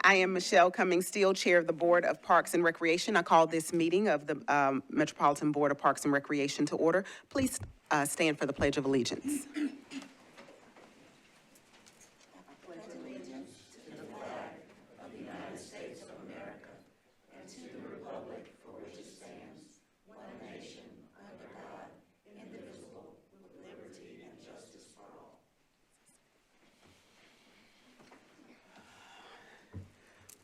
I am Michelle Cummings Steele, Chair of the Board of Parks and Recreation. I call this meeting of the Metropolitan Board of Parks and Recreation to order. Please stand for the Pledge of Allegiance.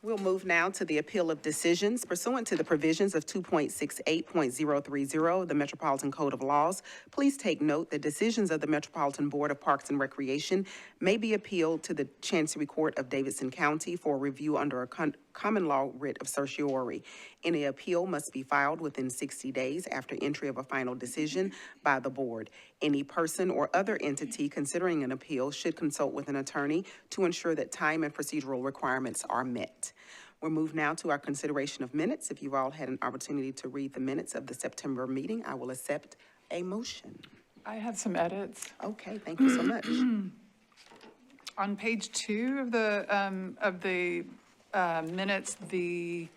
We'll move now to the appeal of decisions pursuant to the provisions of 2.68.030 of the Metropolitan Code of Laws. Please take note that decisions of the Metropolitan Board of Parks and Recreation may be appealed to the Chancery Court of Davidson County for review under a common law writ of certiorari. Any appeal must be filed within 60 days after entry of a final decision by the board. Any person or other entity considering an appeal should consult with an attorney to ensure that time and procedural requirements are met. We'll move now to our consideration of minutes. If you've all had an opportunity to read the minutes of the September meeting, I will accept a motion. I had some edits. Okay, thank you so much. On page 2 of the minutes, I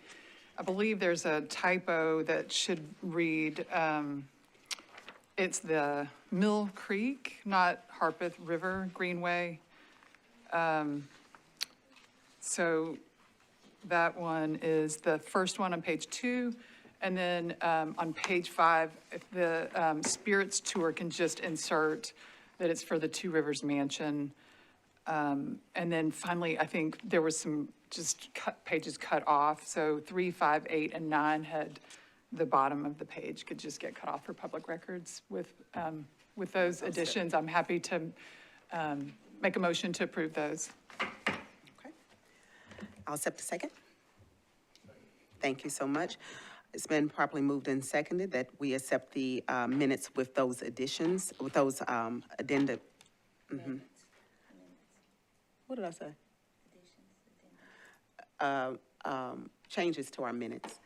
believe there's a typo that should read, it's the Mill Creek, not Harpeth River Greenway. So that one is the first one on page 2. And then on page 5, if the Spirits Tour can just insert that it's for the Two Rivers Mansion. And then finally, I think there was some just pages cut off. So 3, 5, 8, and 9 had the bottom of the page could just get cut off for public records. With those additions, I'm happy to make a motion to approve those. Okay. I'll accept a second. Thank you so much. It's been properly moved and seconded that we accept the minutes with those additions, with those addenda. Mm-hmm. What did I say? Changes to our minutes.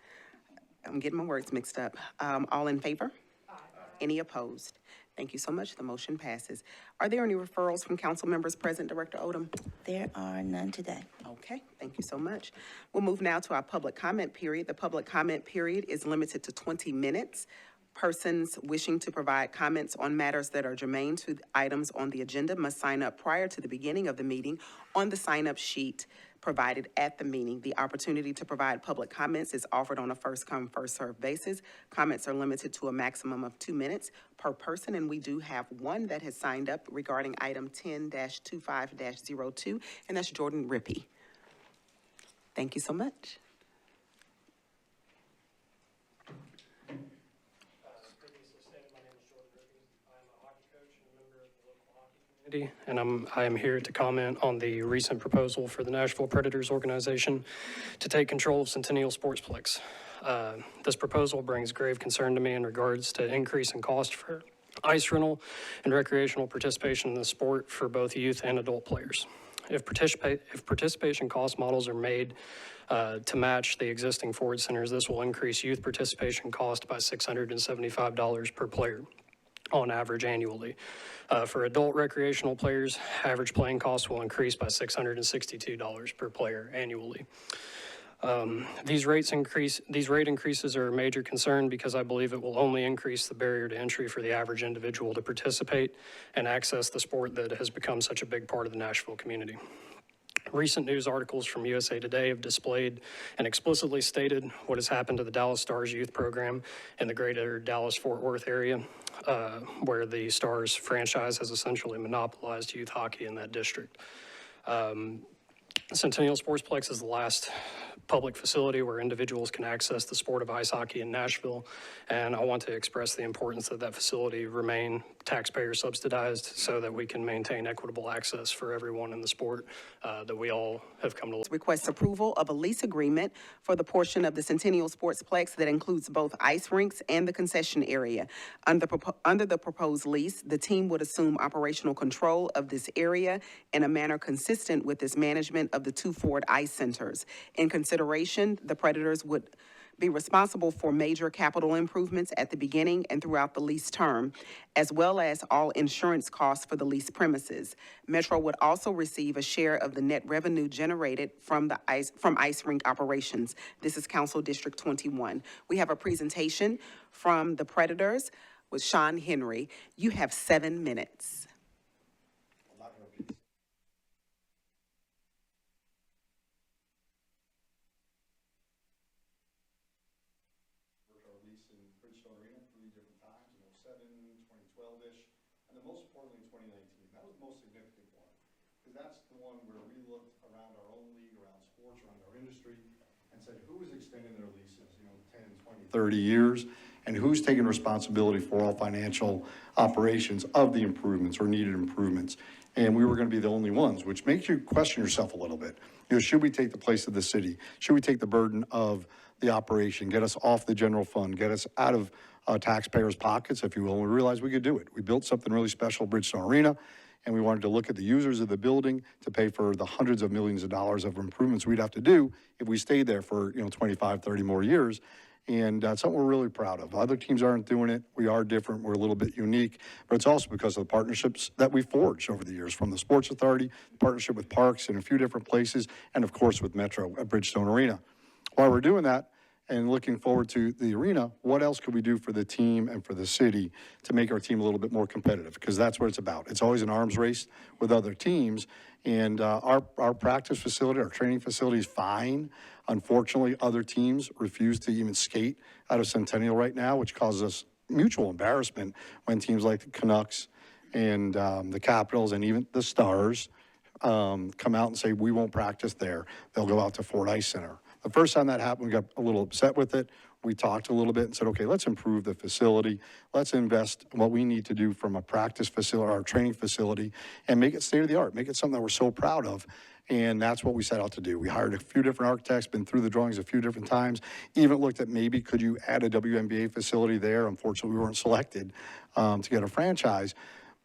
I'm getting my words mixed up. All in favor? Aye. Any opposed? Thank you so much. The motion passes. Are there any referrals from council members present, Director Odom? There are none today. Okay, thank you so much. We'll move now to our public comment period. The public comment period is limited to 20 minutes. Persons wishing to provide comments on matters that are germane to items on the agenda must sign up prior to the beginning of the meeting on the sign-up sheet provided at the meeting. The opportunity to provide public comments is offered on a first-come, first-served basis. Comments are limited to a maximum of 2 minutes per person, and we do have one that has signed up regarding item 10-25-02, and that's Jordan Rippey. Thank you so much. And I am here to comment on the recent proposal for the Nashville Predators organization to take control of Centennial Sportsplex. This proposal brings grave concern to me in regards to increase in cost for ice rental and recreational participation in the sport for both youth and adult players. If participation cost models are made to match the existing Ford centers, this will increase youth participation cost by $675 per player on average annually. For adult recreational players, average playing costs will increase by $662 per player annually. These rate increases are a major concern because I believe it will only increase the barrier to entry for the average individual to participate and access the sport that has become such a big part of the Nashville community. Recent news articles from USA Today have displayed and explicitly stated what has happened to the Dallas Stars youth program in the greater Dallas-Fort Worth area, where the Stars franchise has essentially monopolized youth hockey in that district. Centennial Sportsplex is the last public facility where individuals can access the sport of ice hockey in Nashville, and I want to express the importance that that facility remain taxpayer subsidized so that we can maintain equitable access for everyone in the sport that we all have come to love. Request approval of a lease agreement for the portion of the Centennial Sportsplex that includes both ice rinks and the concession area. Under the proposed lease, the team would assume operational control of this area in a manner consistent with this management of the two Ford Ice Centers. In consideration, the Predators would be responsible for major capital improvements at the beginning and throughout the lease term, as well as all insurance costs for the lease premises. Metro would also receive a share of the net revenue generated from ice rink operations. This is Council District 21. We have a presentation from the Predators with Sean Henry. You have 7 minutes. Lease in Bridgestone Arena 3 different times in 07, 2012-ish, and then most importantly in 2019. That was the most significant one, because that's the one where we looked around our own league, around sports, around our industry, and said who is extending their leases, 10, 20, 30 years, and who's taking responsibility for all financial operations of the improvements or needed improvements. And we were going to be the only ones, which makes you question yourself a little bit. Should we take the place of the city? Should we take the burden of the operation, get us off the general fund, get us out of taxpayers' pockets, if you will, and we realized we could do it. We built something really special, Bridgestone Arena, and we wanted to look at the users of the building to pay for the hundreds of millions of dollars of improvements we'd have to do if we stayed there for 25, 30 more years. And that's something we're really proud of. Other teams aren't doing it. We are different. We're a little bit unique, but it's also because of the partnerships that we forged over the years, from the Sports Authority, partnership with parks in a few different places, and of course with Metro at Bridgestone Arena. While we're doing that and looking forward to the arena, what else could we do for the team and for the city to make our team a little bit more competitive? Because that's what it's about. It's always an arms race with other teams. And our practice facility, our training facility is fine. Unfortunately, other teams refuse to even skate out of Centennial right now, which causes us mutual embarrassment when teams like the Canucks and the Capitals and even the Stars come out and say, we won't practice there. They'll go out to Ford Ice Center. The first time that happened, we got a little upset with it. We talked a little bit and said, okay, let's improve the facility. Let's invest what we need to do from a practice facility, our training facility, and make it state of the art, make it something that we're so proud of. And that's what we set out to do. We hired a few different architects, been through the drawings a few different times, even looked at maybe could you add a WNBA facility there. Unfortunately, we weren't selected to get a franchise.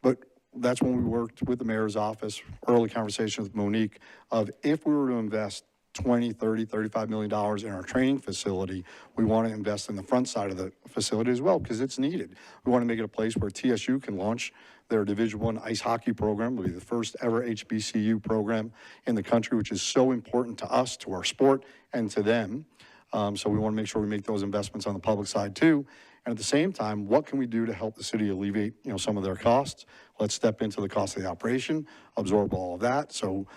But that's when we worked with the mayor's office, early conversations with Monique, of if we were to invest $20, $30, $35 million in our training facility, we want to invest in the front side of the facility as well, because it's needed. We want to make it a place where TSU can launch their Division I ice hockey program. It'll be the first ever HBCU program in the country, which is so important to us, to our sport, and to them. So we want to make sure we make those investments on the public side too. And at the same time, what can we do to help the city alleviate, some of their costs? Let's step into the cost of the operation, absorb all of that, so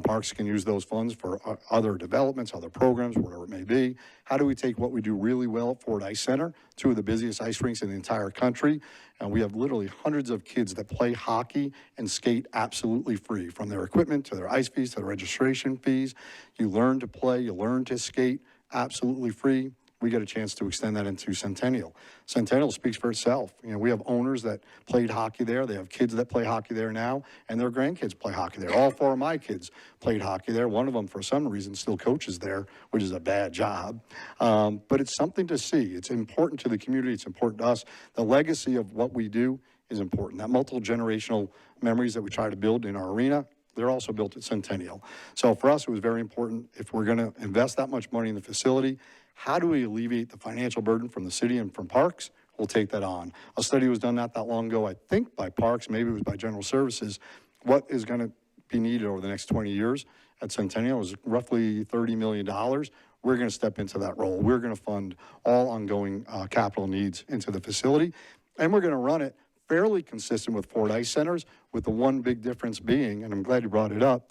parks can use those funds for other developments, other programs, whatever it may be. How do we take what we do really well at Ford Ice Center, 2 of the busiest ice rinks in the entire country, and we have literally hundreds of kids that play hockey and skate absolutely free, from their equipment to their ice fees to their registration fees. You learn to play, you learn to skate absolutely free. We get a chance to extend that into Centennial. Centennial speaks for itself. We have owners that played hockey there. They have kids that play hockey there now, and their grandkids play hockey there. All 4 of my kids played hockey there. One of them, for some reason, still coaches there, which is a bad job. But it's something to see. It's important to the community. It's important to us. The legacy of what we do is important. That multi-generational memories that we try to build in our arena, they're also built at Centennial. So for us, it was very important, if we're going to invest that much money in the facility, how do we alleviate the financial burden from the city and from parks? We'll take that on. A study was done not that long ago, I think by parks, maybe it was by general services. What is going to be needed over the next 20 years at Centennial is roughly $30 million. We're going to step into that role. We're going to fund all ongoing capital needs into the facility, and we're going to run it fairly consistent with Ford Ice Centers, with the one big difference being, and I'm glad you brought it up,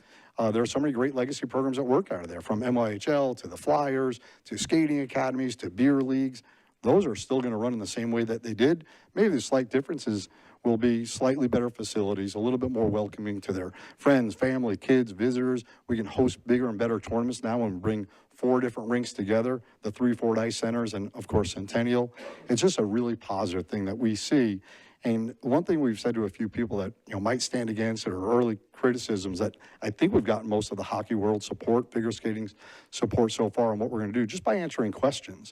there are so many great legacy programs that work out of there, from MYHL to the Flyers to skating academies to beer leagues. Those are still going to run in the same way that they did. Maybe the slight differences will be slightly better facilities, a little bit more welcoming to their friends, family, kids, visitors. We can host bigger and better tournaments now and bring 4 different rinks together, the 3 Ford Ice Centers and, of course, Centennial. It's just a really positive thing that we see. And one thing we've said to a few people that might stand against it, or early criticisms, that I think we've gotten most of the hockey world support, figure skating support so far on what we're going to do, just by answering questions.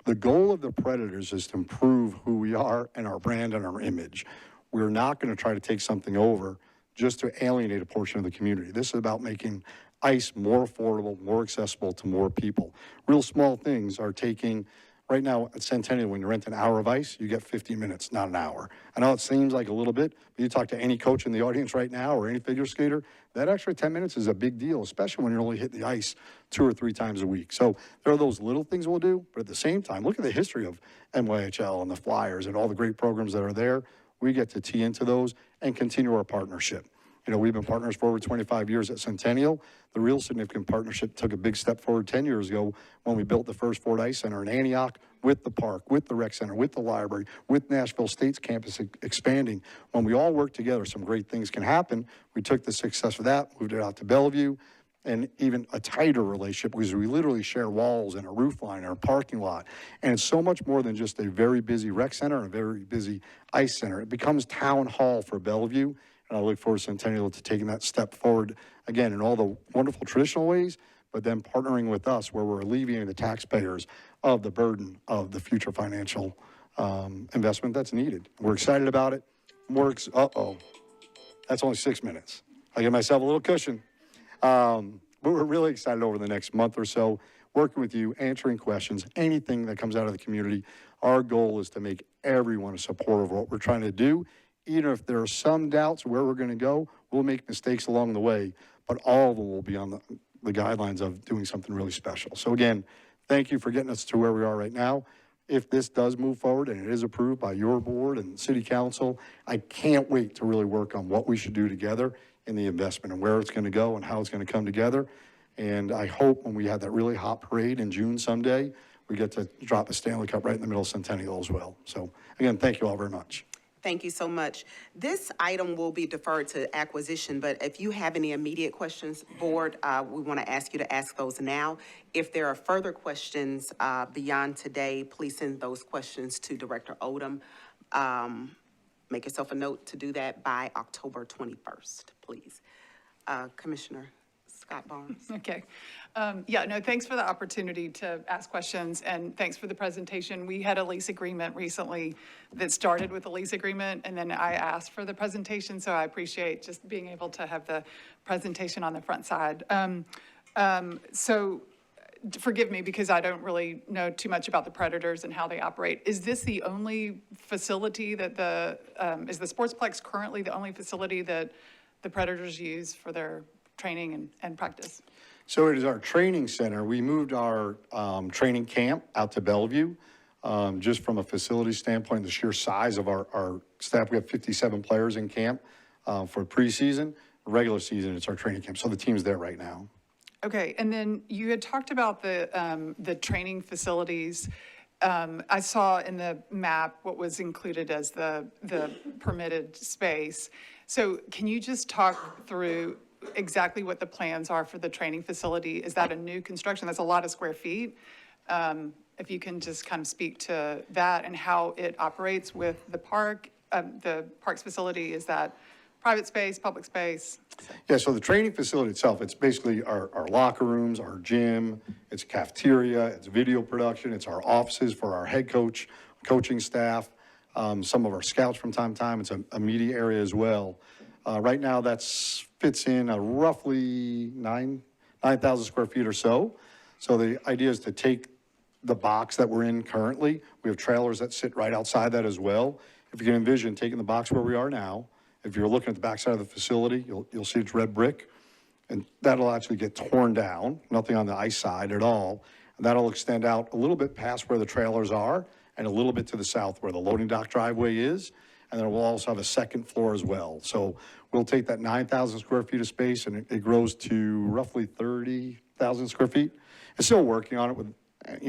The goal of the Predators is to improve who we are and our brand and our image. We're not going to try to take something over just to alienate a portion of the community. This is about making ice more affordable, more accessible to more people. Real small things are taking, right now at Centennial, when you rent an hour of ice, you get 50 minutes, not an hour. I know it seems like a little bit, but you talk to any coach in the audience right now or any figure skater, that extra 10 minutes is a big deal, especially when you're only hitting the ice 2 or 3 times a week. So there are those little things we'll do, but at the same time, look at the history of NYHL and the Flyers and all the great programs that are there. We get to tee into those and continue our partnership. You know, we've been partners for over 25 years at Centennial. The real significant partnership took a big step forward 10 years ago when we built the first Ford Ice Center in Antioch with the park, with the rec center, with the library, with Nashville State's campus expanding. When we all work together, some great things can happen. We took the success of that, moved it out to Bellevue, and even a tighter relationship because we literally share walls and a roof line and a parking lot. And it's so much more than just a very busy rec center and a very busy ice center. It becomes town hall for Bellevue. And I look forward to Centennial to taking that step forward, again, in all the wonderful traditional ways, but then partnering with us where we're alleviating the taxpayers of the burden of the future financial investment that's needed. We're excited about it. That's only 6 minutes. I give myself a little cushion. But we're really excited over the next month or so, working with you, answering questions, anything that comes out of the community. Our goal is to make everyone supportive of what we're trying to do. Even if there are some doubts where we're going to go, we'll make mistakes along the way, but all of them will be on the guidelines of doing something really special. So again, thank you for getting us to where we are right now. If this does move forward and it is approved by your board and city council, I can't wait to really work on what we should do together in the investment and where it's going to go and how it's going to come together. And I hope when we have that really hot parade in June someday, we get to drop a Stanley Cup right in the middle of Centennial as well. So again, thank you all very much. Thank you so much. This item will be deferred to acquisition, but if you have any immediate questions, board, we want to ask you to ask those now. If there are further questions beyond today, please send those questions to Director Odom. Make yourself a note to do that by October 21st, please. Commissioner Scott Barnes. Okay. Yeah, no, thanks for the opportunity to ask questions, and thanks for the presentation. We had a lease agreement recently that started with a lease agreement, and then I asked for the presentation, so I appreciate just being able to have the presentation on the front side. So forgive me because I don't really know too much about the Predators and how they operate. Is this the only facility that is the Sportsplex currently the only facility that the Predators use for their training and practice? So it is our training center. We moved our training camp out to Bellevue just from a facility standpoint, the sheer size of our staff. We have 57 players in camp for preseason. Regular season, it's our training camp. So the team's there right now. Okay. And then you had talked about the training facilities. I saw in the map what was included as the permitted space. So can you just talk through exactly what the plans are for the training facility? Is that a new construction? That's a lot of square feet. If you can just kind of speak to that and how it operates with the park, the parks facility, is that private space, public space? Yeah, so the training facility itself, it's basically our locker rooms, our gym, it's a cafeteria, it's video production, it's our offices for our head coach, coaching staff, some of our scouts from time to time. It's a media area as well. Right now, that fits in roughly 9,000 square feet or so. So the idea is to take the box that we're in currently. We have trailers that sit right outside that as well. If you can envision taking the box where we are now, if you're looking at the backside of the facility, you'll see it's red brick, and that'll actually get torn down, nothing on the ice side at all. And that'll extend out a little bit past where the trailers are and a little bit to the south where the loading dock driveway is. And then we'll also have a second floor as well. So we'll take that 9,000 square feet of space and it grows to roughly 30,000 square feet. It's still working on it with,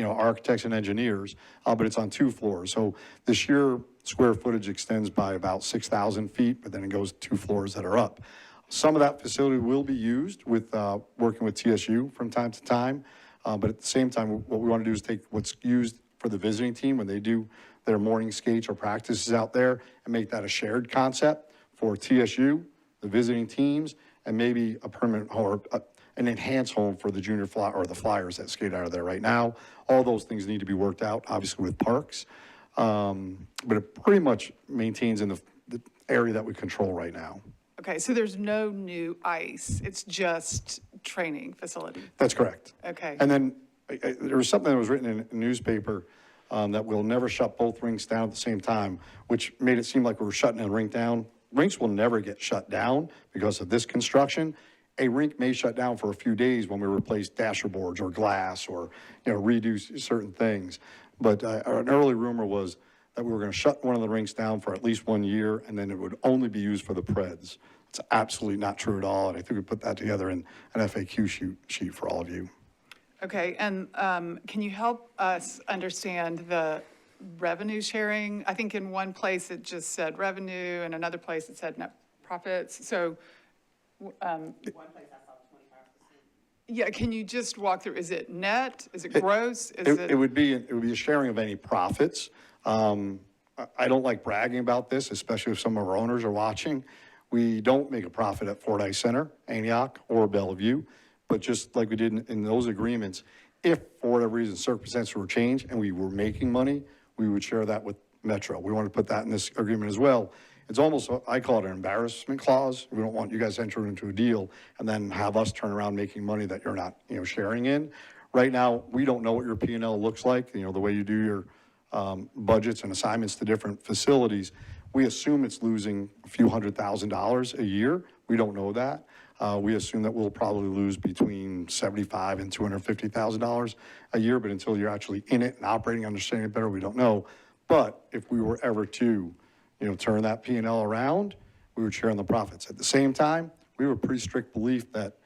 architects and engineers, but it's on 2 floors. So the sheer square footage extends by about 6,000 feet, but then it goes 2 floors that are up. Some of that facility will be used with working with TSU from time to time, but at the same time, what we want to do is take what's used for the visiting team when they do their morning skates or practices out there and make that a shared concept for TSU, the visiting teams, and maybe a permanent or an enhanced home for the junior or the Flyers that skate out of there right now. All those things need to be worked out, obviously, with parks. But it pretty much maintains in the area that we control right now. Okay, so there's no new ice. It's just training facility. That's correct. Okay. And then there was something that was written in a newspaper that we'll never shut both rinks down at the same time, which made it seem like we were shutting a rink down. Rinks will never get shut down because of this construction. A rink may shut down for a few days when we replace dasher boards or glass or, redo certain things. But an early rumor was that we were going to shut one of the rinks down for at least 1 year, and then it would only be used for the Preds. It's absolutely not true at all, and I think we put that together in an FAQ sheet for all of you. Okay, and can you help us understand the revenue sharing? I think in one place it just said revenue, and another place it said net profits. So, yeah, can you just walk through, is it net, is it gross? It would be a sharing of any profits. I don't like bragging about this, especially if some of our owners are watching. We don't make a profit at Fordyce Center, Antioch, or Bellevue, but just like we did in those agreements, if for whatever reason circumstances were changed and we were making money, we would share that with Metro. We want to put that in this agreement as well. It's almost, I call it an embarrassment clause. We don't want you guys to enter into a deal and then have us turn around making money that you're not, sharing in. Right now, we don't know what your P&L looks like, the way you do your budgets and assignments to different facilities. We assume it's losing a few $100,000 a year. We don't know that. We assume that we'll probably lose between $75,000 and $250,000 a year, but until you're actually in it and operating, understanding it better, we don't know. But if we were ever to, turn that P&L around, we would share in the profits. At the same time, we have a pretty strict belief that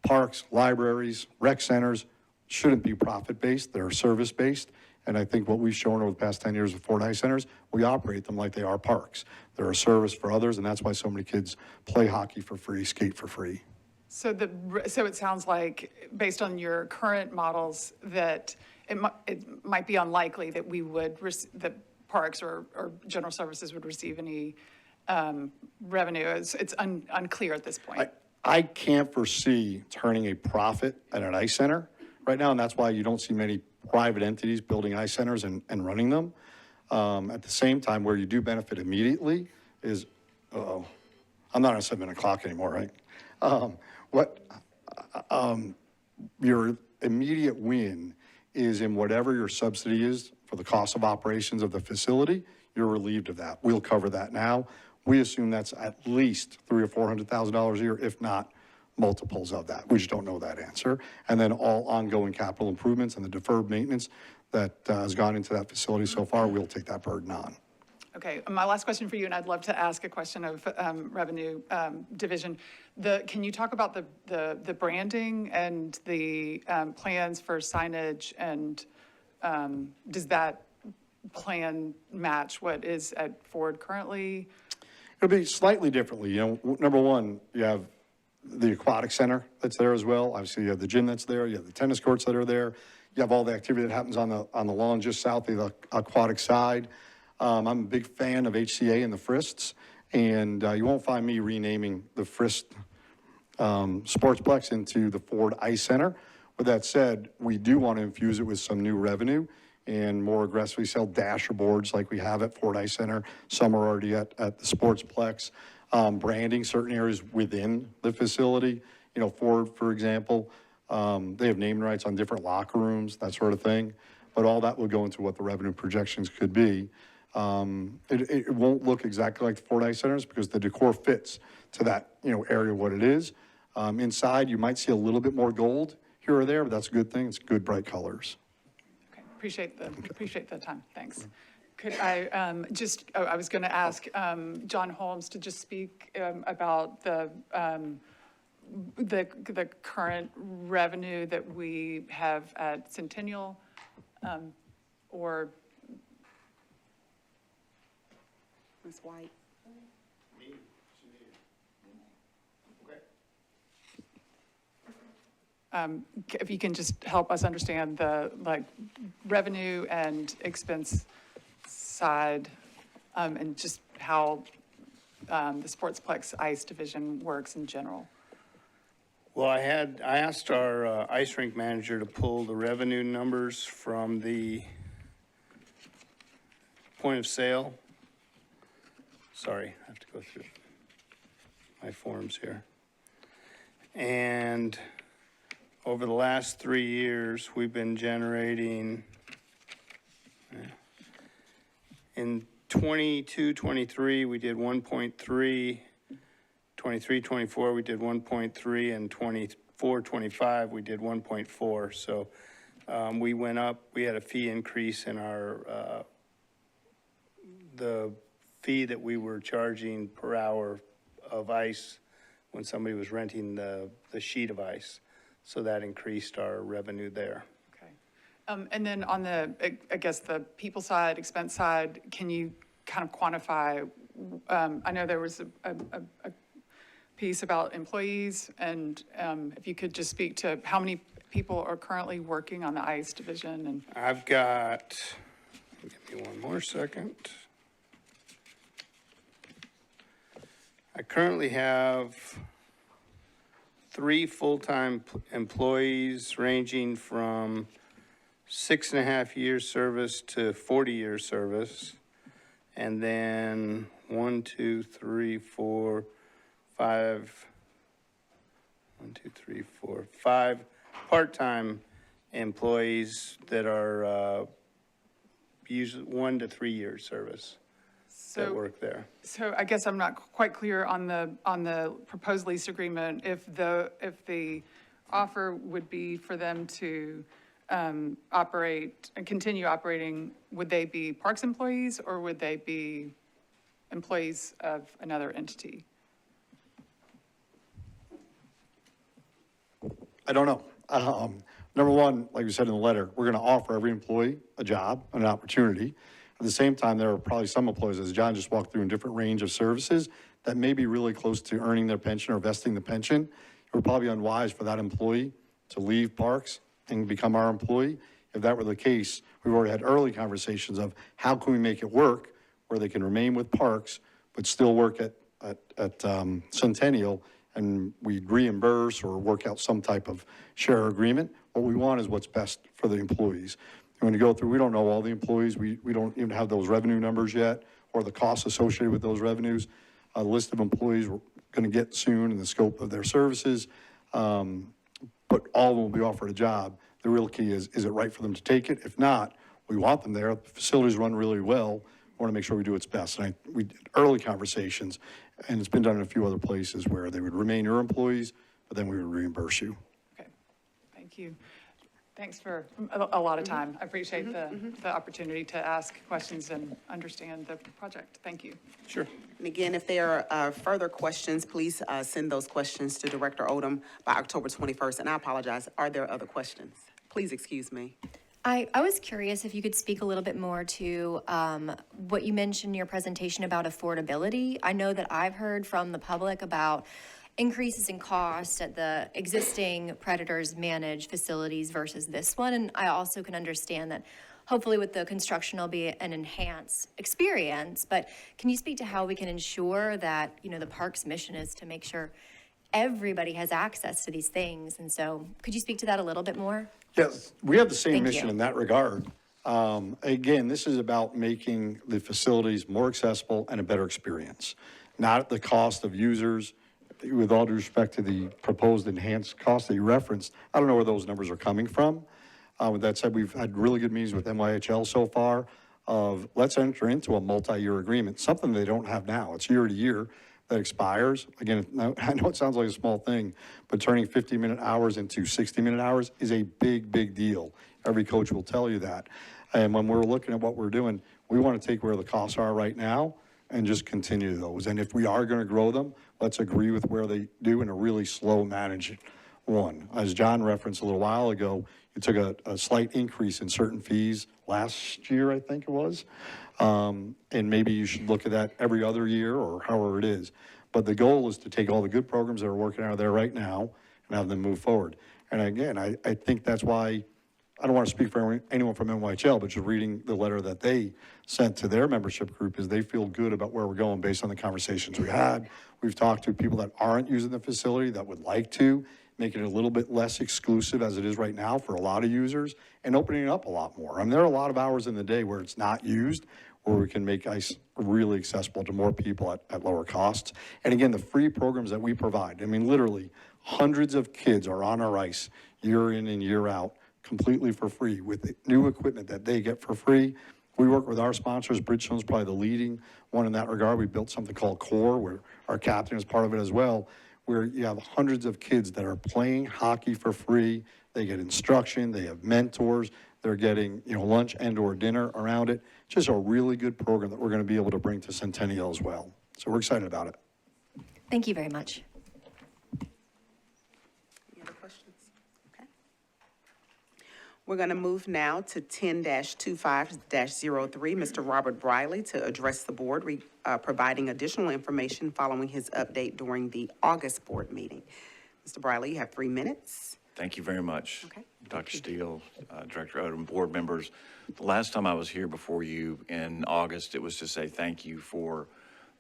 parks, libraries, rec centers shouldn't be profit-based, they're service-based. And I think what we've shown over the past 10 years with Fordyce Centers, we operate them like they are parks. They're a service for others, and that's why so many kids play hockey for free, skate for free. So it sounds like, based on your current models, that it might be unlikely that that parks or general services would receive any revenue. It's unclear at this point. I can't foresee turning a profit at an ice center right now, and that's why you don't see many private entities building ice centers and running them. At the same time, where you do benefit immediately is, I'm not on 7 o'clock anymore, right? Your immediate win is in whatever your subsidy is for the cost of operations of the facility, you're relieved of that. We'll cover that now. We assume that's at least $300,000 or $400,000 a year, if not multiples of that. We just don't know that answer. And then all ongoing capital improvements and the deferred maintenance that has gone into that facility so far, we'll take that burden on. Okay, my last question for you, and I'd love to ask a question of revenue division. Can you talk about the branding and the plans for signage, and does that plan match what is at Ford currently? It'll be slightly differently. Number one, you have the aquatic center that's there as well. Obviously, you have the gym that's there. You have the tennis courts that are there. You have all the activity that happens on the lawn just south of the aquatic side. I'm a big fan of HCA and the Frists, and you won't find me renaming the Frist Sportsplex into the Ford Ice Center. With that said, we do want to infuse it with some new revenue and more aggressively sell dasher boards like we have at Ford Ice Center. Some are already at the Sportsplex. Branding certain areas within the facility. Ford, for example, they have naming rights on different locker rooms, that sort of thing. But all that will go into what the revenue projections could be. It won't look exactly like the Ford Ice Centers because the decor fits to that area what it is. Inside, you might see a little bit more gold here or there, but that's a good thing. It's good, bright colors. Okay, appreciate the time. Thanks. Could I I was going to ask John Holmes to just speak about the current revenue that we have at Centennial, or Ms. White? if you can just help us understand the revenue and expense side, and just how the Sportsplex Ice division works in general. Well, I asked our ice rink manager to pull the revenue numbers from the point of sale. Sorry, I have to go through my forms here. And over the last 3 years, we've been generating, in 22, 23, we did 1.3, 23, 24, we did 1.3, and 24, 25, we did 1.4. So we went up, we had a fee increase in our, the fee that we were charging per hour of ice when somebody was renting the sheet of ice. So that increased our revenue there. Okay. And then on the, I guess, the people side, expense side, can you kind of quantify, I know there was a piece about employees, and if you could just speak to how many people are currently working on the ICE division and. I've got, give me one more second. I currently have 3 full-time employees ranging from 6.5 years service to 40 years service. And then 1, 2, 3, 4, 5, 1, 2, 3, 4, 5 part-time employees that are usually 1 to 3 years service that work there. So I guess I'm not quite clear on the proposed lease agreement, if the offer would be for them to operate and continue operating, would they be Parks employees or would they be employees of another entity? I don't know. Number one, like we said in the letter, we're going to offer every employee a job, an opportunity. At the same time, there are probably some employees, as John just walked through, in different range of services that may be really close to earning their pension or vesting the pension. It would probably be unwise for that employee to leave Parks and become our employee. If that were the case, we've already had early conversations of how can we make it work where they can remain with Parks but still work at Centennial, and we reimburse or work out some type of share agreement. What we want is what's best for the employees. And when you go through, we don't know all the employees. We don't even have those revenue numbers yet or the costs associated with those revenues. The list of employees we're going to get soon in the scope of their services, but all of them will be offered a job. The real key is it right for them to take it? If not, we want them there. The facilities run really well. We want to make sure we do its best. And we did early conversations, and it's been done in a few other places where they would remain your employees, but then we would reimburse you. Okay, thank you. Thanks for a lot of time. I appreciate the opportunity to ask questions and understand the project. Thank you. Sure. And again, if there are further questions, please send those questions to Director Odom by October 21st. And I apologize, are there other questions? Please excuse me. I was curious if you could speak a little bit more to what you mentioned in your presentation about affordability. I know that I've heard from the public about increases in cost at the existing Predators managed facilities versus this one. And I also can understand that hopefully with the construction will be an enhanced experience. But can you speak to how we can ensure that, you know, the park's mission is to make sure everybody has access to these things? And so could you speak to that a little bit more? Yes, we have the same Thank mission you. in that regard. Again, this is about making the facilities more accessible and a better experience, not at the cost of users. With all due respect to the proposed enhanced cost that you referenced, I don't know where those numbers are coming from. With that said, we've had really good meetings with NYHL so far of let's enter into a multi-year agreement, something they don't have now. It's year to year that expires. Again, I know it sounds like a small thing, but turning 50-minute hours into 60-minute hours is a big, big deal. Every coach will tell you that. And when we're looking at what we're doing, we want to take where the costs are right now and just continue those. And if we are going to grow them, let's agree with where they do in a really slow managed one. As John referenced a little while ago, you took a slight increase in certain fees last year, I think it was. And maybe you should look at that every other year or however it is. But the goal is to take all the good programs that are working out there right now and have them move forward. And again, I think that's why, I don't want to speak for anyone from NYHL, but just reading the letter that they sent to their membership group is they feel good about where we're going based on the conversations we had. We've talked to people that aren't using the facility that would like to, make it a little bit less exclusive as it is right now for a lot of users, and opening it up a lot more. I mean, there are a lot of hours in the day where it's not used, where we can make ICE really accessible to more people at lower costs. And again, the free programs that we provide, I mean, literally hundreds of kids are on our ICE year in and year out, completely for free, with new equipment that they get for free. We work with our sponsors. Bridgestone's probably the leading one in that regard. We built something called CORE, where our captain is part of it as well, where you have hundreds of kids that are playing hockey for free. They get instruction, they have mentors, they're getting, lunch and or dinner around it. Just a really good program that we're going to be able to bring to Centennial as well. So we're excited about it. Thank you very much. Any other questions? Okay. We're going to move now to 10-25-03, Mr. Robert Briley, to address the board, providing additional information following his update during the August board meeting. Mr. Briley, you have 3 minutes. Thank you very much. Okay. Dr. Steele, Director Odom, board members. The last time I was here before you in August, it was to say thank you for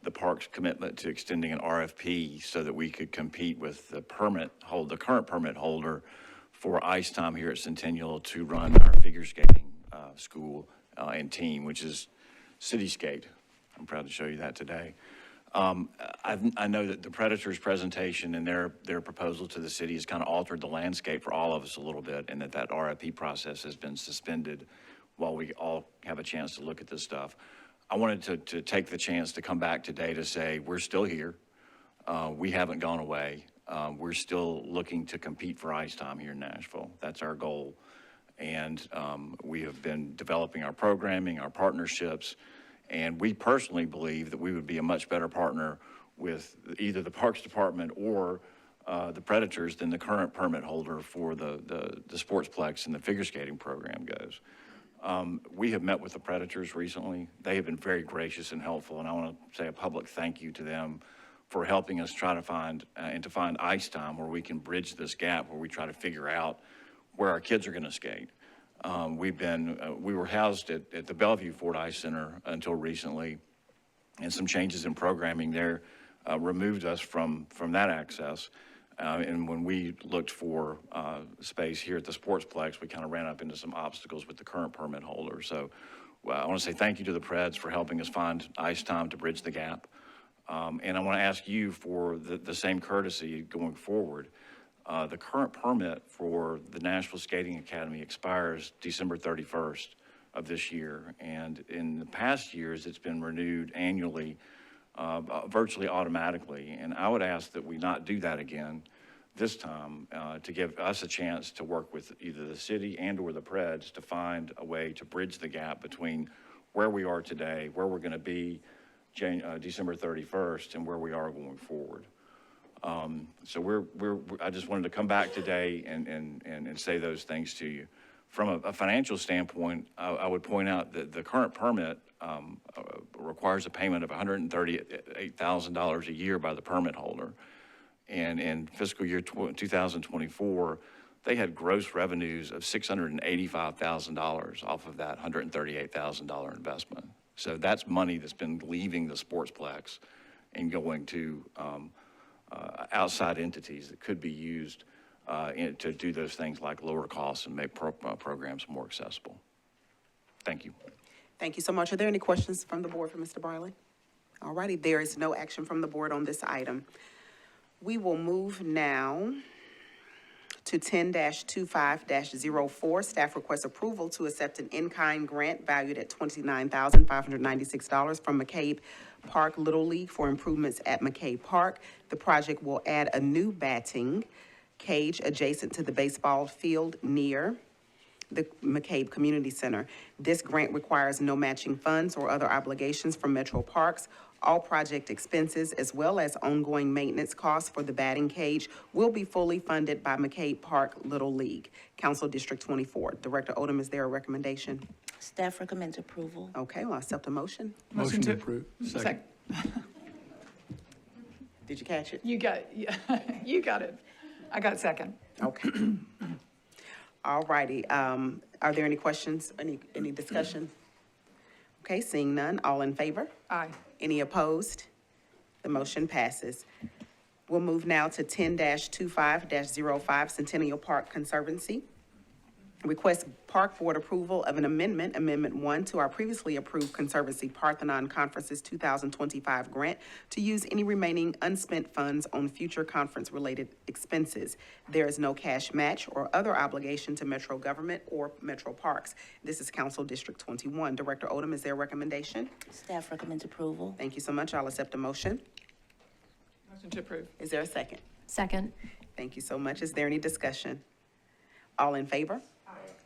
the park's commitment to extending an RFP so that we could compete with the current permit holder for ice time here at Centennial to run our figure skating school and team, which is City Skate. I'm proud to show you that today. I know that the Predators presentation and their proposal to the city has kind of altered the landscape for all of us a little bit, and that RFP process has been suspended while we all have a chance to look at this stuff. I wanted to take the chance to come back today to say we're still here. We haven't gone away. We're still looking to compete for ice time here in Nashville. That's our goal. And we have been developing our programming, our partnerships, and we personally believe that we would be a much better partner with either the Parks Department or the Predators than the current permit holder for the Sportsplex and the figure skating program goes. We have met with the Predators recently. They have been very gracious and helpful, and I want to say a public thank you to them for helping us try to find ice time where we can bridge this gap, where we try to figure out where our kids are going to skate. We were housed at the Bellevue Ford Ice Center until recently, and some changes in programming there removed us from that access. And when we looked for space here at the Sportsplex, we kind of ran up into some obstacles with the current permit holder. So I want to say thank you to the Preds for helping us find ice time to bridge the gap. And I want to ask you for the same courtesy going forward. The current permit for the Nashville Skating Academy expires December 31st of this year. And in the past years, it's been renewed annually, virtually automatically. And I would ask that we not do that again this time, to give us a chance to work with either the city and or the Preds to find a way to bridge the gap between where we are today, where we're going to be December 31st, and where we are going forward. So I just wanted to come back today and say those things to you. From a financial standpoint, I would point out that the current permit requires a payment of $138,000 a year by the permit holder. And in fiscal year 2024, they had gross revenues of $685,000 off of that $138,000 investment. So that's money that's been leaving the Sportsplex and going to outside entities that could be used to do those things like lower costs and make programs more accessible. Thank you. Thank you so much. Are there any questions from the board for Mr. Briley? All righty, there is no action from the board on this item. We will move now to 10-25-04. Staff requests approval to accept an in-kind grant valued at $29,596 from McCabe Park Little League for improvements at McCabe Park. The project will add a new batting cage adjacent to the baseball field near the McCabe Community Center. This grant requires no matching funds or other obligations from Metro Parks. All project expenses, as well as ongoing maintenance costs for the batting cage, will be fully funded by McCabe Park Little League. Council District 24. Director Odom, is there a recommendation? Staff recommends approval. Okay, well, I accept a motion. Motion to approve. Second. Did you catch it? You got it. I got second. Okay. All righty. Are there any questions, any discussion? Okay, seeing none, all in favor? Aye. Any opposed? The motion passes. We'll move now to 10-25-05, Centennial Park Conservancy. Request Park Board approval of an amendment, Amendment 1, to our previously approved Conservancy Parthenon Conference's 2025 grant to use any remaining unspent funds on future conference-related expenses. There is no cash match or other obligation to Metro government or Metro Parks. This is Council District 21. Director Odom, is there a recommendation? Staff recommends approval. Thank you so much. I'll accept a motion. Motion to approve. Is there a second? Second. Thank you so much. Is there any discussion? All in favor?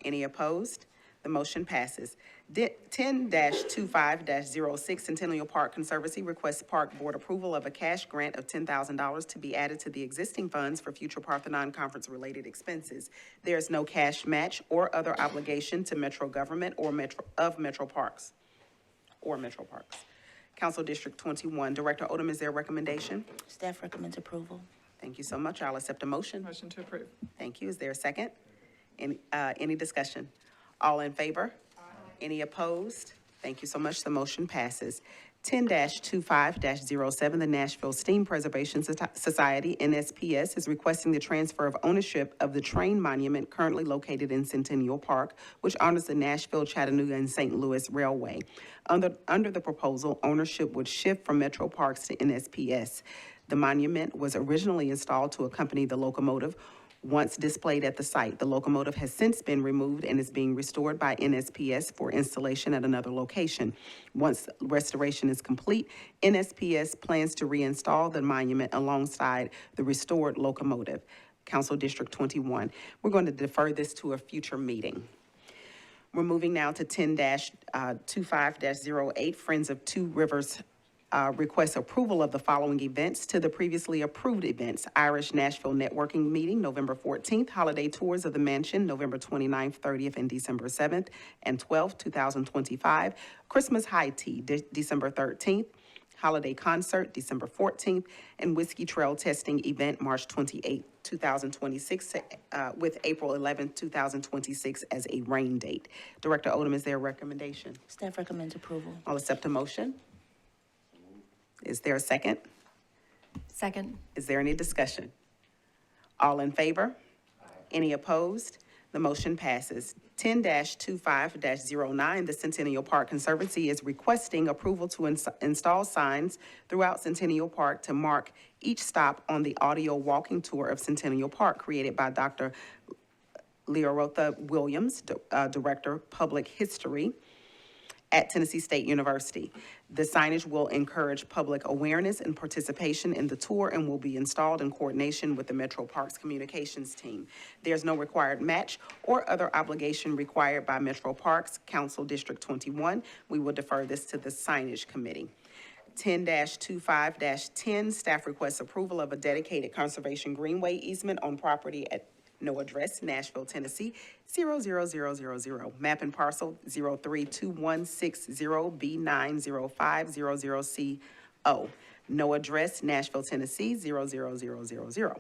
Any opposed? The motion passes. 10-25-06 Centennial Park Conservancy requests Park Board approval of a cash grant of $10,000 to be added to the existing funds for future Parthenon Conference-related expenses. There is no cash match or other obligation to Metro government or Metro Parks. Council District 21. Director Odom, is there a recommendation? Staff recommends approval. Thank you so much. I'll accept a motion. Motion to approve. Thank you. Is there a second? Any discussion? All in favor? Any opposed? Thank you so much. The motion passes. 10-25-07, the Nashville Steam Preservation Society, NSPS, is requesting the transfer of ownership of the train monument currently located in Centennial Park, which honors the Nashville, Chattanooga, and St. Louis Railway. Under the proposal, ownership would shift from Metro Parks to NSPS. The monument was originally installed to accompany the locomotive. Once displayed at the site, the locomotive has since been removed and is being restored by NSPS for installation at another location. Once restoration is complete, NSPS plans to reinstall the monument alongside the restored locomotive. Council District 21. We're going to defer this to a future meeting. We're moving now to 10-25-08, Friends of Two Rivers requests approval of the following events to the previously approved events: Irish Nashville Networking Meeting, November 14th, Holiday Tours of the Mansion, November 29th, 30th, and December 7th and 12th, 2025, Christmas High Tea, December 13th, Holiday Concert, December 14th, and Whiskey Trail Testing Event, March 28th, 2026, with April 11th, 2026 as a rain date. Director Odom, is there a recommendation? Staff recommends approval. I'll accept a motion. Is there a second? Second. Is there any discussion? All in favor? Any opposed? The motion passes. 10-25-09, the Centennial Park Conservancy is requesting approval to install signs throughout Centennial Park to mark each stop on the audio walking tour of Centennial Park, created by Dr. Leorotha Williams, Director, Public History at Tennessee State University. The signage will encourage public awareness and participation in the tour and will be installed in coordination with the Metro Parks Communications team. There's no required match or other obligation required by Metro Parks, Council District 21. We will defer this to the Signage Committee. 10-25-10, staff requests approval of a dedicated conservation greenway easement on property at no address, Nashville, Tennessee, 00000. Map and parcel 032160B90500CO. No address, Nashville, Tennessee, 00000.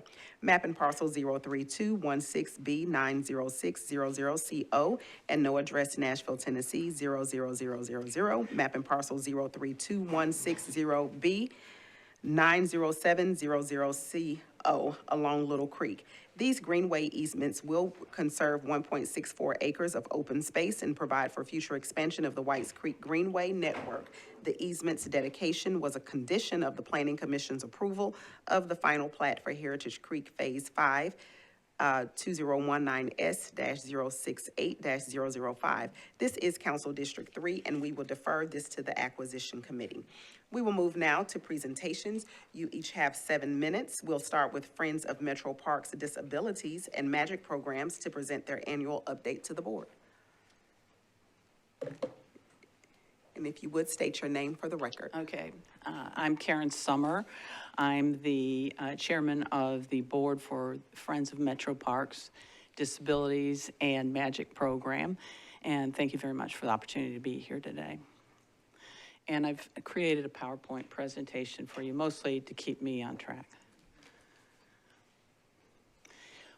Map and parcel 03216B90600CO. And no address, Nashville, Tennessee, 00000. Map and parcel 0321660B90700CO along Little Creek. These greenway easements will conserve 1.64 acres of open space and provide for future expansion of the Whites Creek Greenway network. The easement's dedication was a condition of the Planning Commission's approval of the final plat for Heritage Creek Phase 5, 2019S-068-005. This is Council District 3, and we will defer this to the Acquisition Committee. We will move now to presentations. You each have 7 minutes. We'll start with Friends of Metro Parks Disabilities and Magic Programs to present their annual update to the board. And if you would, state your name for the record. Okay, I'm Karen Summer. I'm the chairman of the board for Friends of Metro Parks Disabilities and Magic Program, and thank you very much for the opportunity to be here today. And I've created a PowerPoint presentation for you, mostly to keep me on track.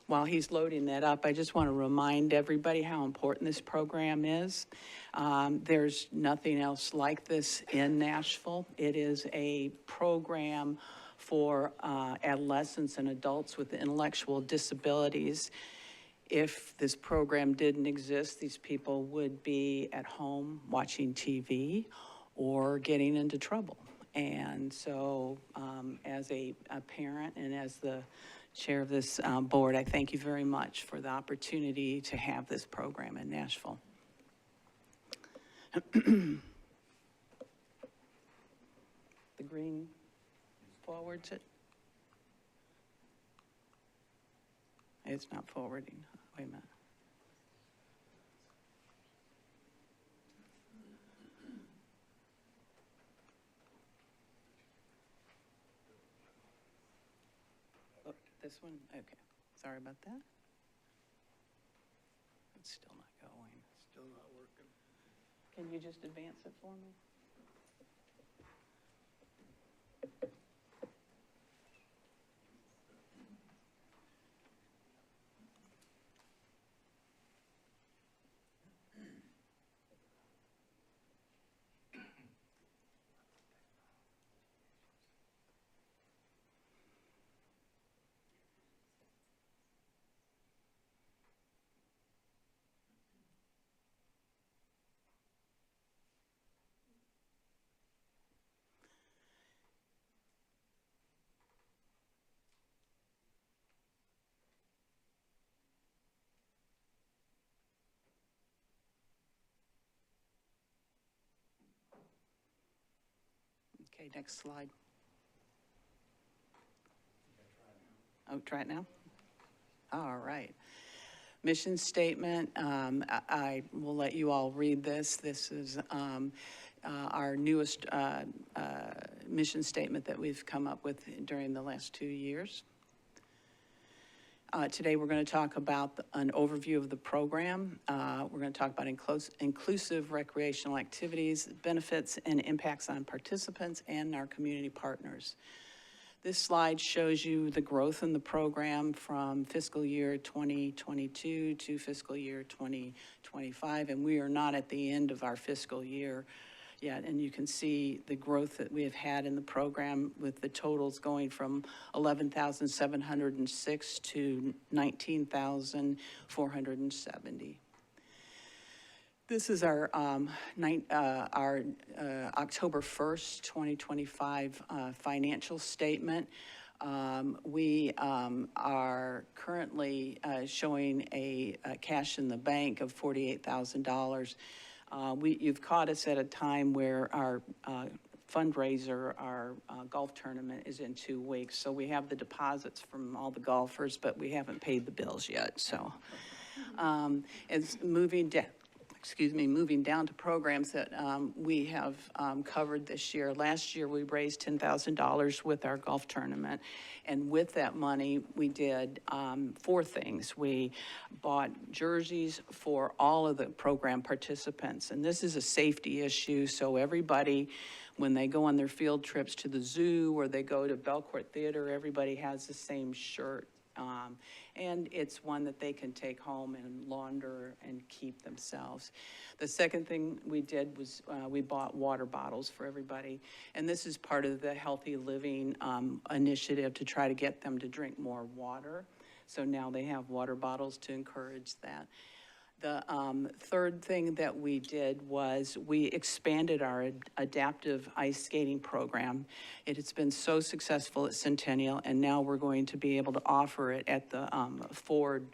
While he's loading that up, I just want to remind everybody how important this program is. There's nothing else like this in Nashville. It is a program for adolescents and adults with intellectual disabilities. If this program didn't exist, these people would be at home watching TV or getting into trouble. And so, as a parent and as the chair of this board, I thank you very much for the opportunity to have this program in Nashville. The green forwards it. It's not forwarding. Wait a minute. Oh, this one? Okay. Sorry about that. It's still not going. Still not working. Can you just advance it for me? Okay, next slide. Oh, try it now? All right. Mission statement, I will let you all read this. This is our newest mission statement that we've come up with during the last 2 years. Today, we're going to talk about an overview of the program. We're going to talk about inclusive recreational activities, benefits and impacts on participants and our community partners. This slide shows you the growth in the program from fiscal year 2022 to fiscal year 2025, and we are not at the end of our fiscal year yet, and you can see the growth that we have had in the program with the totals going from 11,706 to 19,470. This is our October 1st, 2025 financial statement. We are currently showing a cash in the bank of $48,000. You've caught us at a time where our fundraiser, our golf tournament is in 2 weeks. So we have the deposits from all the golfers, but we haven't paid the bills yet. So it's moving down to programs that we have covered this year. Last year, we raised $10,000 with our golf tournament. And with that money, we did 4 things. We bought jerseys for all of the program participants. And this is a safety issue, so everybody, when they go on their field trips to the zoo or they go to Belcourt Theater, everybody has the same shirt. And it's one that they can take home and launder and keep themselves. The second thing we did was we bought water bottles for everybody. And this is part of the Healthy Living initiative to try to get them to drink more water. So now they have water bottles to encourage that. The third thing that we did was we expanded our adaptive ice skating program. It has been so successful at Centennial, and now we're going to be able to offer it at the Ford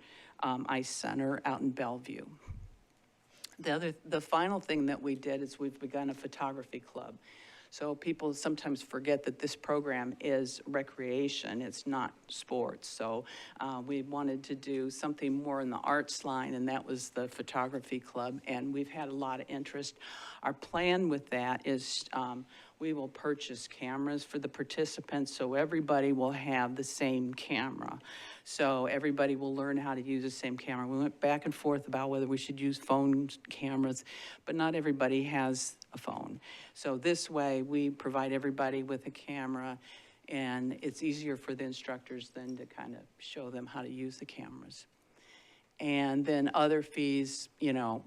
Ice Center out in Bellevue. The final thing that we did is we've begun a photography club. So people sometimes forget that this program is recreation, it's not sports. So we wanted to do something more in the arts line, and that was the photography club, and we've had a lot of interest. Our plan with that is we will purchase cameras for the participants so everybody will have the same camera. So everybody will learn how to use the same camera. We went back and forth about whether we should use phone cameras, but not everybody has a phone. So this way, we provide everybody with a camera, and it's easier for the instructors then to kind of show them how to use the cameras. And then other fees, you know,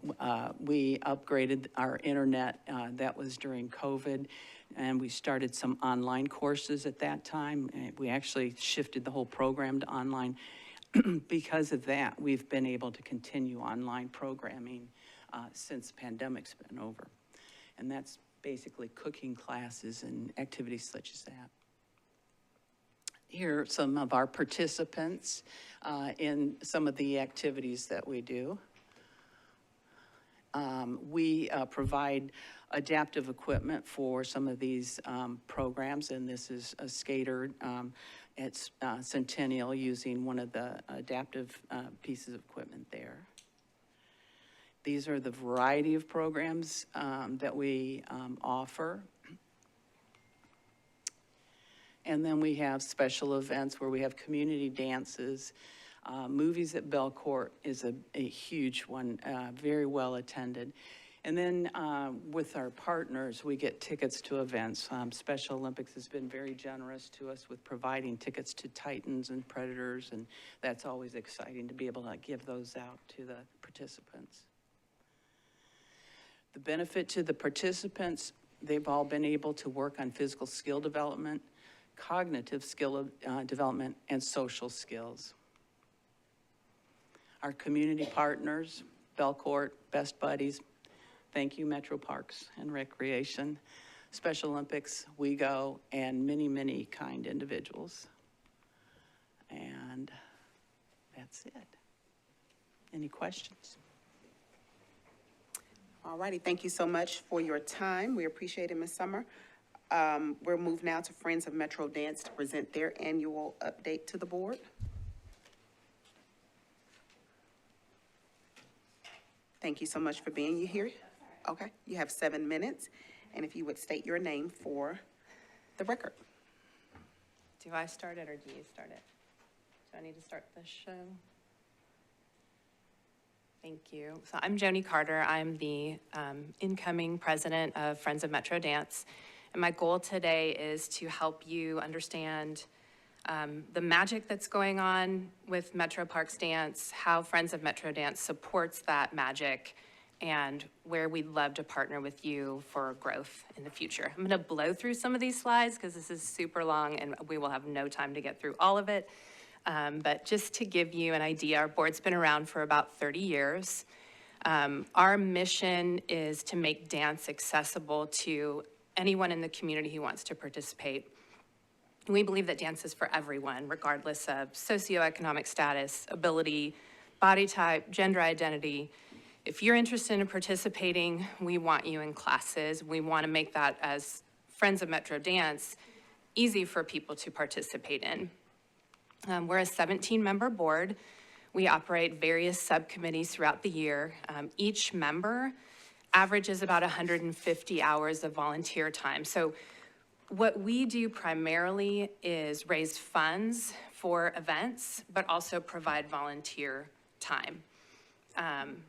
we upgraded our internet. That was during COVID. And we started some online courses at that time. And we actually shifted the whole program to online. because of that, we've been able to continue online programming since the pandemic's been over. And that's basically cooking classes and activities such as that. Here are some of our participants in some of the activities that we do. We provide adaptive equipment for some of these programs, and this is a skater at Centennial using one of the adaptive pieces of equipment there. These are the variety of programs that we offer. And then we have special events where we have community dances. Movies at Belcourt is a huge one, very well attended. And then with our partners, we get tickets to events. Special Olympics has been very generous to us with providing tickets to Titans and Predators, and that's always exciting to be able to give those out to the participants. The benefit to the participants, they've all been able to work on physical skill development, cognitive skill development, and social skills. Our community partners, Belcourt, Best Buddies, thank you, Metro Parks and Recreation, Special Olympics, We Go, and many, many kind individuals. And that's it. Any questions? All righty, thank you so much for your time. We appreciate it, Ms. Summer. We'll move now to Friends of Metro Dance to present their annual update to the board. Thank you so much for being here. Okay, you have 7 minutes, and if you would state your name for the record. Do I start it or do you start it? Do I need to start the show? Thank you. So I'm Joni Carter. I'm the incoming president of Friends of Metro Dance. And my goal today is to help you understand the magic that's going on with Metro Parks Dance, how Friends of Metro Dance supports that magic, and where we'd love to partner with you for growth in the future. I'm going to blow through some of these slides because this is super long and we will have no time to get through all of it. But just to give you an idea, our board's been around for about 30 years. Our mission is to make dance accessible to anyone in the community who wants to participate. We believe that dance is for everyone, regardless of socioeconomic status, ability, body type, gender identity. If you're interested in participating, we want you in classes. We want to make that, as Friends of Metro Dance, easy for people to participate in. We're a 17-member board. We operate various subcommittees throughout the year. Each member averages about 150 hours of volunteer time. So what we do primarily is raise funds for events, but also provide volunteer time.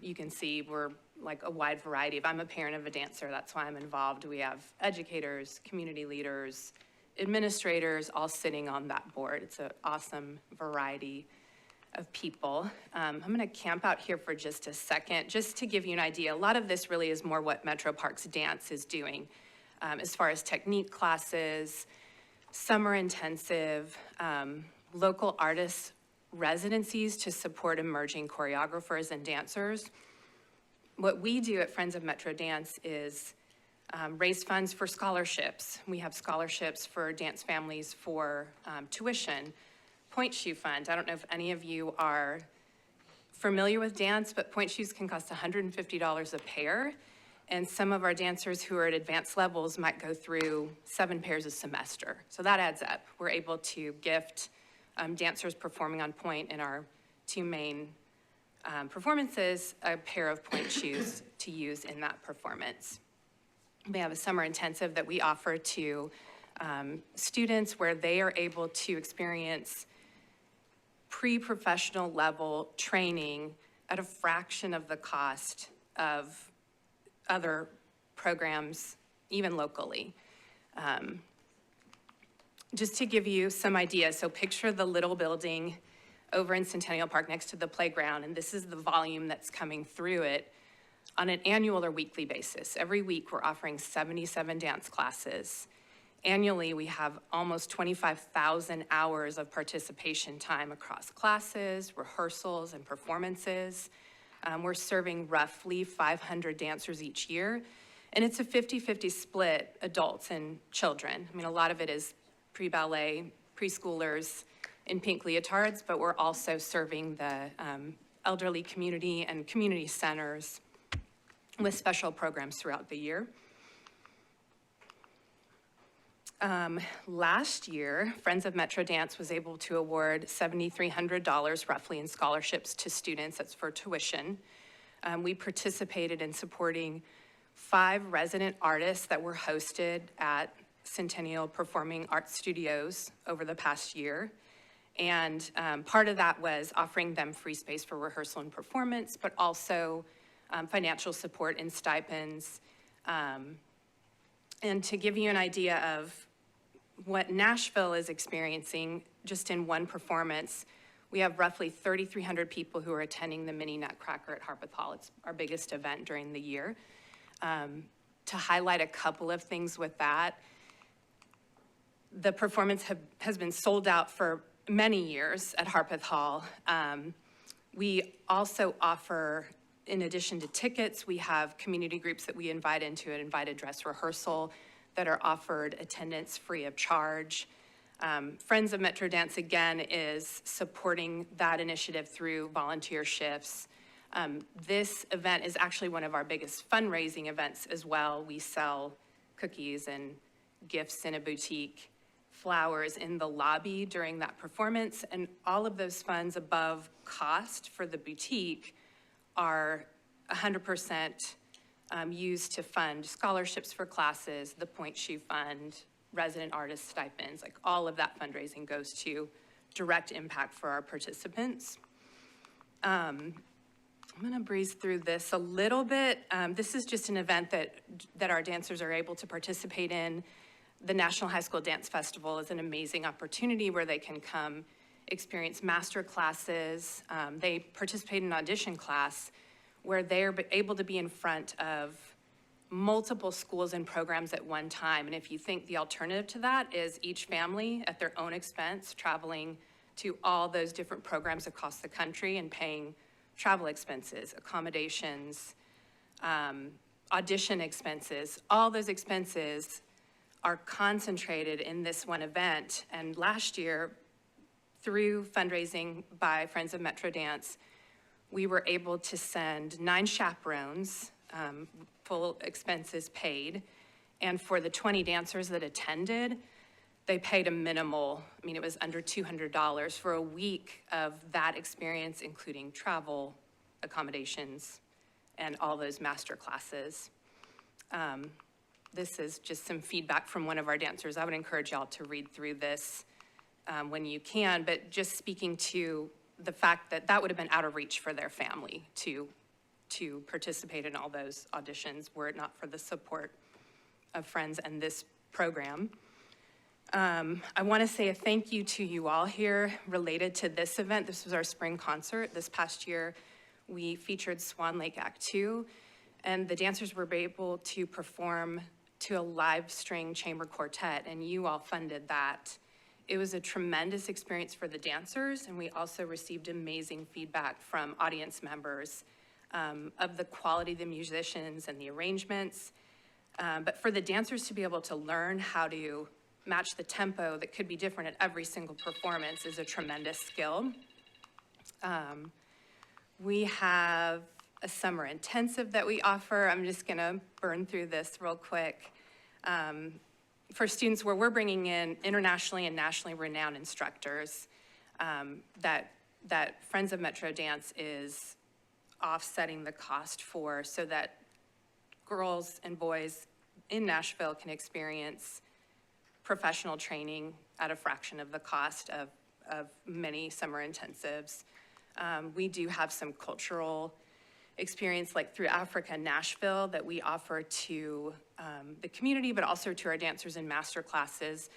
You can see we're like a wide variety of, I'm a parent of a dancer, that's why I'm involved. We have educators, community leaders, administrators, all sitting on that board. It's an awesome variety of people. I'm gonna camp out here for just a second, just to give you an idea. A lot of this really is more what Metro Parks Dance is doing. As far as technique classes, summer intensive, local artists residencies to support emerging choreographers and dancers. What we do at Friends of Metro Dance is raise funds for scholarships. We have scholarships for dance families for tuition, point shoe fund. I don't know if any of you are familiar with dance, but point shoes can cost $150 a pair. And some of our dancers who are at advanced levels might go through 7 pairs a semester. So that adds up. We're able to gift dancers performing on point in our 2 main performances a pair of point shoes to use in that performance. We have a summer intensive that we offer to students where they are able to experience pre-professional level training at a fraction of the cost of other programs, even locally. Just to give you some ideas, so picture the little building over in Centennial Park next to the playground, and this is the volume that's coming through it on an annual or weekly basis. Every week we're offering 77 dance classes, Annually, we have almost 25,000 hours of participation time across classes, rehearsals, and performances. We're serving roughly 500 dancers each year, and it's a 50-50 split, adults and children. I mean, a lot of it is pre-ballet, preschoolers in pink leotards, but we're also serving the elderly community and community centers with special programs throughout the year. Last year, Friends of Metro Dance was able to award $7,300 roughly in scholarships to students. That's for tuition. We participated in supporting 5 resident artists that were hosted at Centennial Performing Arts Studios over the past year. And part of that was offering them free space for rehearsal and performance, but also financial support and stipends. And to give you an idea of what Nashville is experiencing just in one performance, we have roughly 3,300 people who are attending the Mini Nutcracker at Harpeth Hall. It's our biggest event during the year. To highlight a couple of things with that, the performance has been sold out for many years at Harpeth Hall. We also offer, in addition to tickets, we have community groups that we invite into an invited dress rehearsal that are offered attendance free of charge. Friends of Metro Dance, again, is supporting that initiative through volunteer shifts. This event is actually one of our biggest fundraising events as well. We sell cookies and gifts in a boutique, flowers in the lobby during that performance, and all of those funds above cost for the boutique are 100% used to fund scholarships for classes, the Point Shoe Fund, resident artist stipends, like all of that fundraising goes to direct impact for our participants. I'm gonna breeze through this a little bit. This is just an event that our dancers are able to participate in. The National High School Dance Festival is an amazing opportunity where they can come experience master classes. They participate in an audition class where they're able to be in front of multiple schools and programs at one time. And if you think the alternative to that is each family at their own expense traveling to all those different programs across the country and paying travel expenses, accommodations, audition expenses, all those expenses are concentrated in this one event. And last year, through fundraising by Friends of Metro Dance, we were able to send 9 chaperones, full expenses paid. And for the 20 dancers that attended, they paid a minimal, I mean, it was under $200 for a week of that experience, including travel, accommodations, and all those master classes. This is just some feedback from one of our dancers. I would encourage y'all to read through this when you can, but just speaking to the fact that that would have been out of reach for their family to participate in all those auditions were it not for the support of Friends and this program. I want to say a thank you to you all here related to this event. This was our spring concert. This past year, we featured Swan Lake Act 2, and the dancers were able to perform to a live string chamber quartet, and you all funded that. It was a tremendous experience for the dancers, and we also received amazing feedback from audience members of the quality of the musicians and the arrangements. But for the dancers to be able to learn how to match the tempo that could be different at every single performance is a tremendous skill. We have a summer intensive that we offer. I'm just gonna burn through this real quick. For students where we're bringing in internationally and nationally renowned instructors that Friends of Metro Dance is offsetting the cost for, so that girls and boys in Nashville can experience professional training at a fraction of the cost of many summer intensives. We do have some cultural experience, like through Africa, Nashville, that we offer to the community, but also to our dancers in master classes.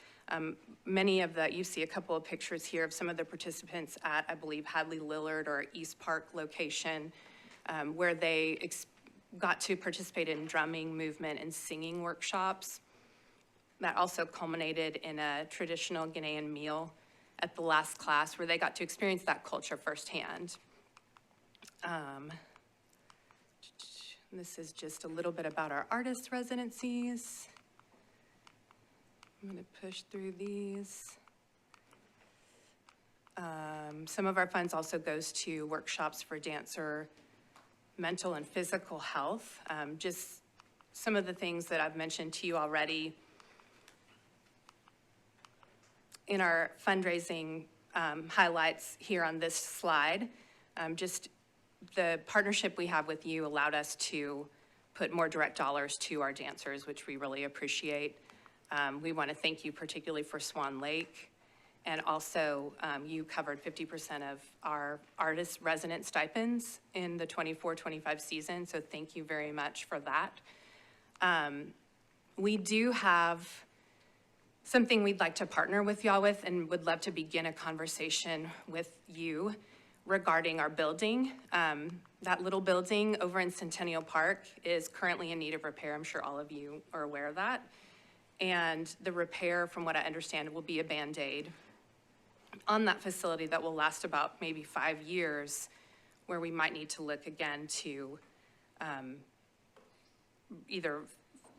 Many of the, you see a couple of pictures here of some of the participants at, I believe, Hadley Lillard or East Park location, where they got to participate in drumming, movement, and singing workshops. that also culminated in a traditional Ghanaian meal at the last class where they got to experience that culture firsthand. This is just a little bit about our artist residencies. I'm going to push through these. Some of our funds also goes to workshops for dancer mental and physical health. Just some of the things that I've mentioned to you already. In our fundraising highlights here on this slide, just the partnership we have with you allowed us to put more direct dollars to our dancers, which we really appreciate. We want to thank you particularly for Swan Lake. And also, you covered 50% of our artist resident stipends in the 24-25 season, so thank you very much for that. We do have something we'd like to partner with y'all with and would love to begin a conversation with you regarding our building. That little building over in Centennial Park is currently in need of repair. I'm sure all of you are aware of that. And the repair, from what I understand, will be a Band-Aid on that facility that will last about maybe 5 years, where we might need to look again to either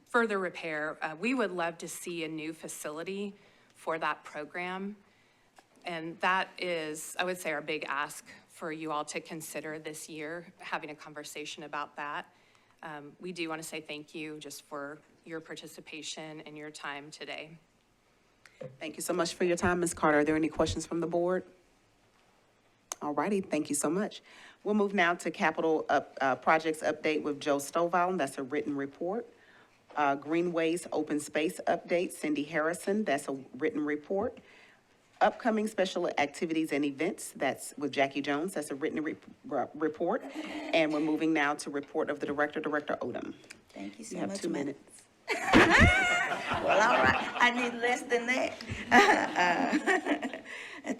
further repair. We would love to see a new facility for that program. And that is, I would say, our big ask for you all to consider this year, having a conversation about that. We do want to say thank you just for your participation and your time today. Thank you so much for your time, Ms. Carter. Are there any questions from the board? All righty, thank you so much. We'll move now to capital projects update with Joe Stovall, and that's a written report. Greenways open space update, Cindy Harrison, that's a written report. Upcoming special activities and events, that's with Jackie Jones, that's a written report. And we're moving now to report of the director, Director Odom. Thank you so You have much, 2 ma'am. minutes. Well, all right, I need less than that.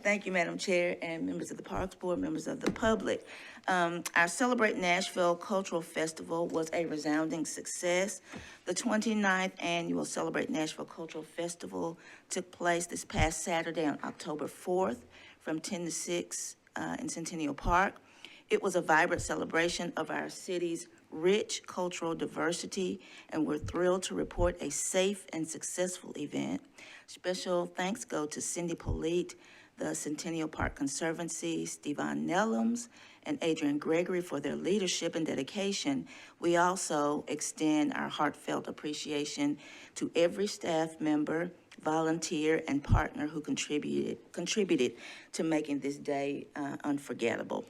Thank you, Madam Chair, and members of the Parks Board, members of the public. Our Celebrate Nashville Cultural Festival was a resounding success. The 29th Annual Celebrate Nashville Cultural Festival took place this past Saturday on October 4th from 10 to 6 in Centennial Park. It was a vibrant celebration of our city's rich cultural diversity, and we're thrilled to report a safe and successful event. Special thanks go to Cindy Polite, the Centennial Park Conservancy, Stevon Nellums, and Adrian Gregory for their leadership and dedication. We also extend our heartfelt appreciation to every staff member, volunteer, and partner who contributed to making this day unforgettable.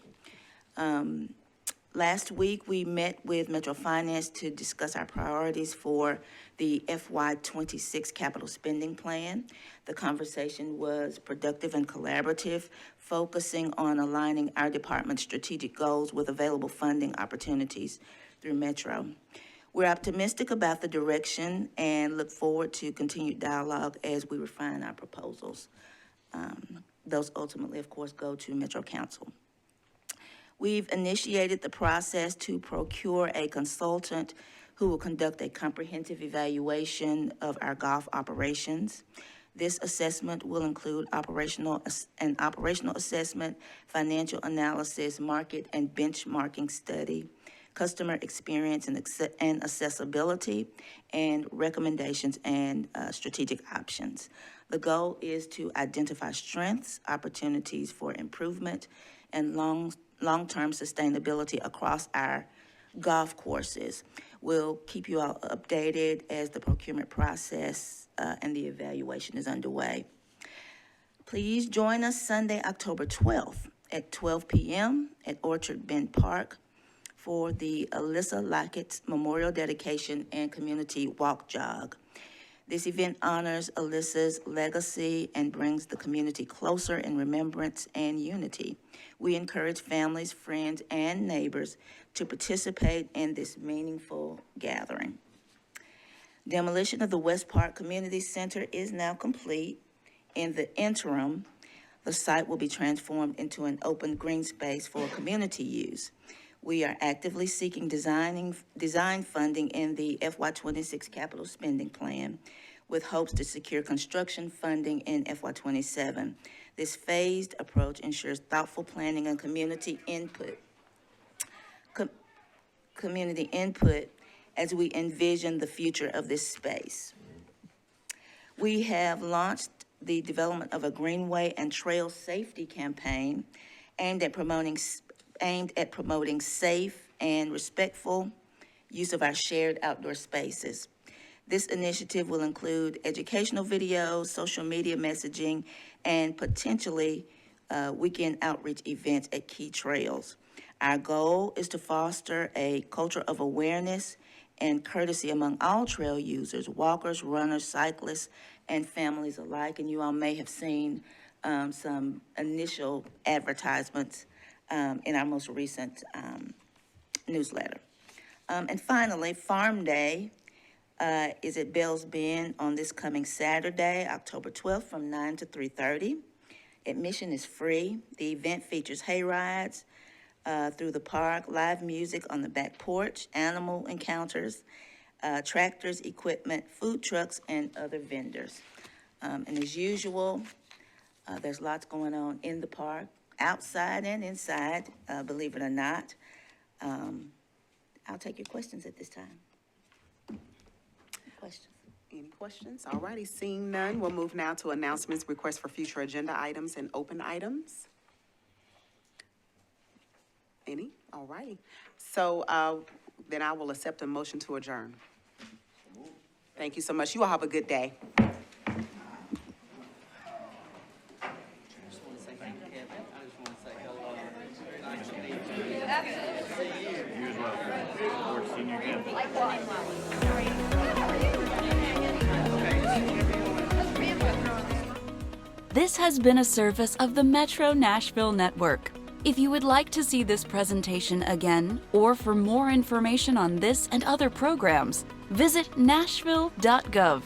Last week, we met with Metro Finance to discuss our priorities for the FY26 capital spending plan. The conversation was productive and collaborative, focusing on aligning our department's strategic goals with available funding opportunities through Metro. We're optimistic about the direction and look forward to continued dialogue as we refine our proposals. Those ultimately, of course, go to Metro Council. We've initiated the process to procure a consultant who will conduct a comprehensive evaluation of our golf operations. This assessment will include operational assessment, financial analysis, market and benchmarking study, customer experience and accessibility, and recommendations and strategic options. The goal is to identify strengths, opportunities for improvement, and long-term sustainability across our golf courses. We'll keep you all updated as the procurement process and the evaluation is underway. Please join us Sunday, October 12th at 12 p.m. at Orchard Bend Park for the Alyssa Lockett's Memorial Dedication and Community Walk Jog. This event honors Alyssa's legacy and brings the community closer in remembrance and unity. We encourage families, friends, and neighbors to participate in this meaningful gathering. Demolition of the West Park Community Center is now complete. In the interim, the site will be transformed into an open green space for community use. We are actively seeking design funding in the FY26 capital spending plan. with hopes to secure construction funding in FY27. This phased approach ensures thoughtful planning and community input as we envision the future of this space. We have launched the development of a greenway and trail safety campaign aimed at promoting safe and respectful use of our shared outdoor spaces. This initiative will include educational videos, social media messaging, and potentially weekend outreach events at key trails. Our goal is to foster a culture of awareness and courtesy among all trail users, walkers, runners, cyclists, and families alike. And you all may have seen some initial advertisements in our most recent newsletter. And finally, Farm Day is at Bell's Bend on this coming Saturday, October 12th, from 9 to 3:30. Admission is free. The event features hay rides through the park, live music on the back porch, animal encounters, tractors, equipment, food trucks, and other vendors. And as usual, there's lots going on in the park, outside and inside, believe it or not. I'll take your questions at this time. Questions? Any questions? All righty, seeing none, we'll move now to announcements, requests for future agenda items, and open items. Any? All righty. So then I will accept a motion to adjourn. Thank you so much. You all have a good day. This has been a service of the Metro Nashville Network. If you would like to see this presentation again, or for more information on this and other programs, visit nashville.gov.